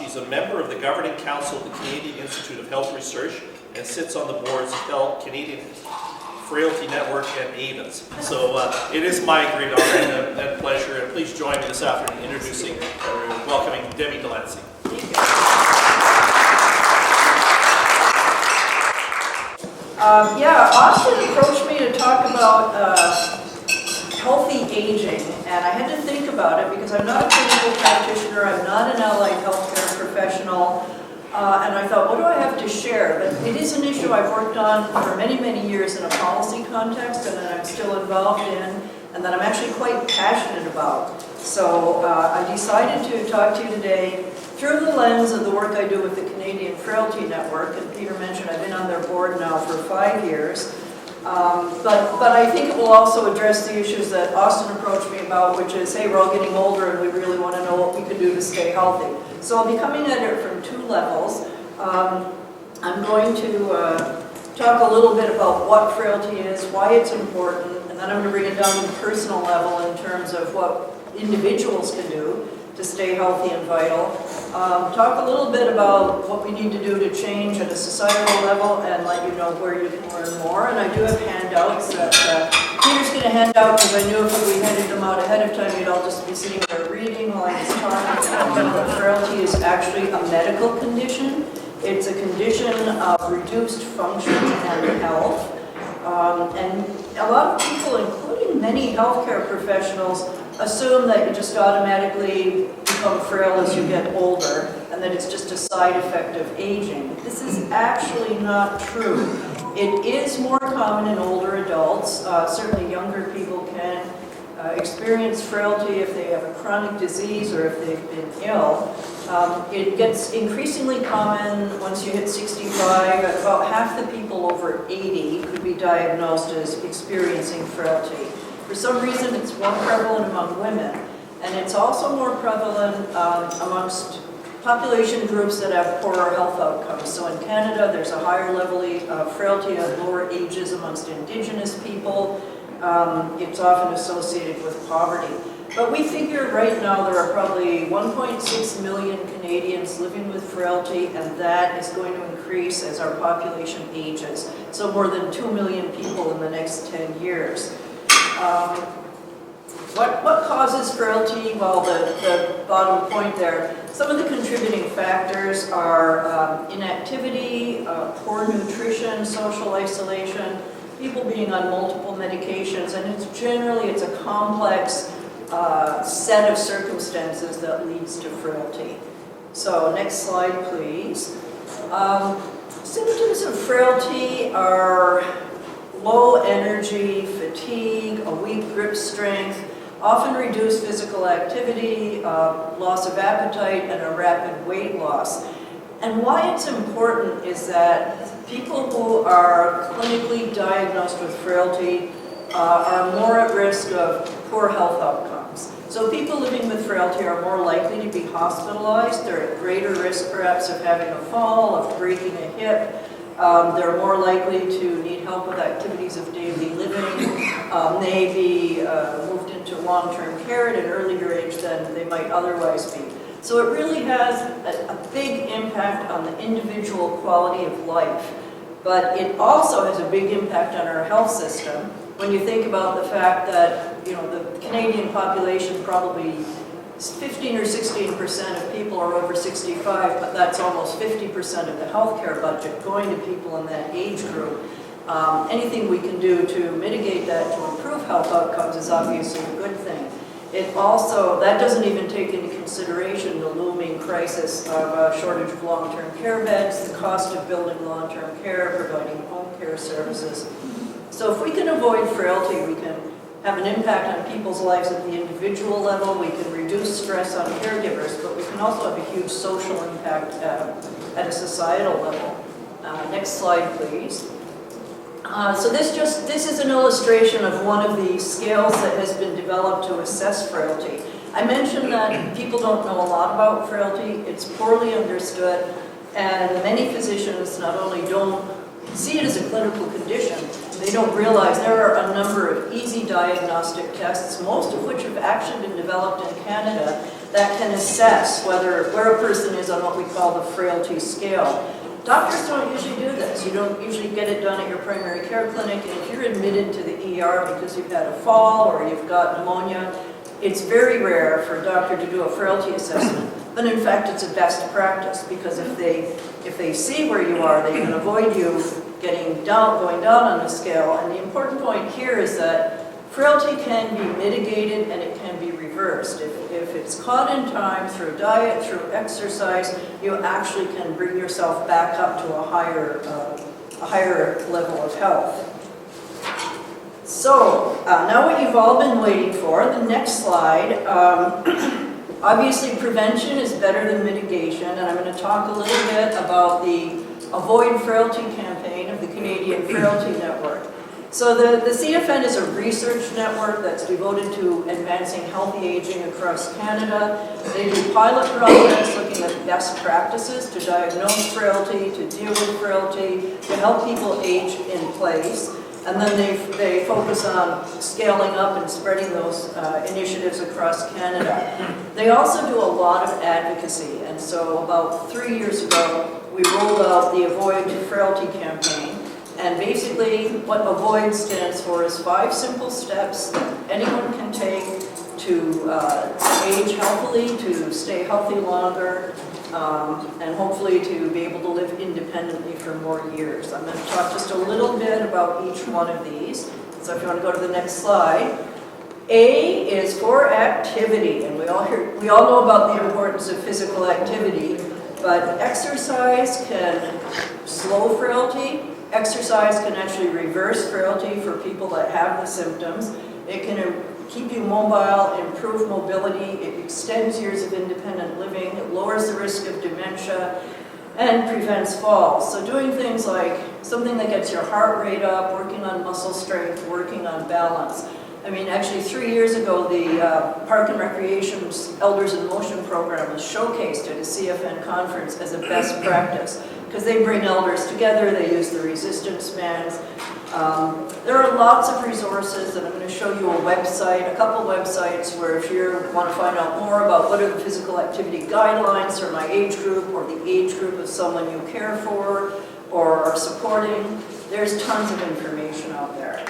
She's a member of the Governing Council of the Canadian Institute of Health Research and sits on the boards of Canadian Frailty Network and AVENS. So it is my great honor and pleasure, and please join me this afternoon in introducing or welcoming Debbie DeLancey. Austin approached me to talk about healthy aging, and I had to think about it because I'm not a clinical practitioner, I'm not an allied healthcare professional, and I thought, what do I have to share? But it is an issue I've worked on for many, many years in a policy context, and that I'm still involved in, and that I'm actually quite passionate about. So I decided to talk to you today through the lens of the work I do with the Canadian Frailty Network, and Peter mentioned I've been on their board now for 5 years. But I think it will also address the issues that Austin approached me about, which is, hey, we're all getting older and we really want to know what we can do to stay healthy. So I'll be coming at it from 2 levels. I'm going to talk a little bit about what frailty is, why it's important, and then I'm going to bring it down to the personal level in terms of what individuals can do to stay healthy and vital. Talk a little bit about what we need to do to change at a societal level and let you know where you can learn more. And I do have handouts that Peter's going to hand out because I knew if we handed them out ahead of time, you'd all just be sitting there reading while I was talking. Frailty is actually a medical condition. It's a condition of reduced function and health. And a lot of people, including many healthcare professionals, assume that you just automatically become frail as you get older and that it's just a side effect of aging. This is actually not true. It is more common in older adults. Certainly younger people can experience frailty if they have a chronic disease or if they've been ill. It gets increasingly common once you hit 65. About half the people over 80 could be diagnosed as experiencing frailty. For some reason, it's more prevalent among women, and it's also more prevalent amongst population groups that have poorer health outcomes. So in Canada, there's a higher level of frailty at lower ages amongst Indigenous people. It's often associated with poverty. But we figure right now there are probably 1.6 million Canadians living with frailty, and that is going to increase as our population ages. So more than 2 million people in the next 10 years. What causes frailty? Well, the bottom point there, some of the contributing factors are inactivity, poor nutrition, social isolation, people being on multiple medications, and it's a complex set of circumstances that leads to frailty. So next slide, please. Symptoms of frailty are low energy, fatigue, a weak grip strength, often reduced physical activity, loss of appetite, and a rapid weight loss. And why it's important is that people who are clinically diagnosed with frailty are more at risk of poor health outcomes. So people living with frailty are more likely to be hospitalized. They're at greater risk perhaps of having a fall, of breaking a hip. They're more likely to need help with activities of daily living, may be moved into long-term care at an earlier age than they might otherwise be. So it really has a big impact on the individual quality of life, but it also has a big impact on our health system. When you think about the fact that, the Canadian population probably 15 or 16% of people are over 65, but that's almost 50% of the healthcare budget going to people in that age group. Anything we can do to mitigate that, to improve health outcomes, is obviously a good thing. That doesn't even take into consideration the looming crisis of a shortage of long-term care beds, the cost of building long-term care, providing home care services. So if we can avoid frailty, we can have an impact on people's lives at the individual level, we can reduce stress on caregivers, but we can also have a huge social impact at a societal level. Next slide, please. So this is an illustration of one of the scales that has been developed to assess frailty. I mentioned that people don't know a lot about frailty, it's poorly understood, and many physicians not only don't see it as a clinical condition, they don't realize there are a number of easy diagnostic tests, most of which have actually been developed in Canada, that can assess where a person is on what we call the frailty scale. Doctors don't usually do this. You don't usually get it done at your primary care clinic, and if you're admitted to the ER because you've had a fall or you've got pneumonia, it's very rare for a doctor to do a frailty assessment. But in fact, it's a best practice, because if they see where you are, they can avoid you going down on the scale. And the important point here is that frailty can be mitigated and it can be reversed. If it's caught in time through diet, through exercise, you actually can bring yourself back up to a higher level of health. So, now what you've all been waiting for, the next slide. Obviously, prevention is better than mitigation, and I'm going to talk a little bit about the Avoid Frailty campaign of the Canadian Frailty Network. So the CFN is a research network that's devoted to advancing healthy aging across Canada. They do pilot projects looking at best practices to diagnose frailty, to deal with frailty, to help people age in place. And then they focus on scaling up and spreading those initiatives across Canada. They also do a lot of advocacy. And so about 3 years ago, we rolled out the Avoid Frailty campaign. And basically, what AVOID stands for is 5 simple steps that anyone can take to age healthily, to stay healthy longer, and hopefully to be able to live independently for more years. I'm going to talk just a little bit about each one of these. So if you want to go to the next slide. A is for activity, and we all know about the importance of physical activity, but exercise can slow frailty. Exercise can actually reverse frailty for people that have the symptoms. It can keep you mobile, improve mobility, it extends years of independent living, it lowers the risk of dementia, and prevents falls. So doing things like something that gets your heart rate up, working on muscle strength, working on balance. I mean, actually 3 years ago, the Park and Recreation's Elders in Motion program was showcased at a CFN conference as a best practice, because they bring elders together, they use the resistance bands. There are lots of resources, and I'm going to show you a couple websites where if you want to find out more about what are the physical activity guidelines for my age group or the age group of someone you care for or are supporting, there's tons of information out there.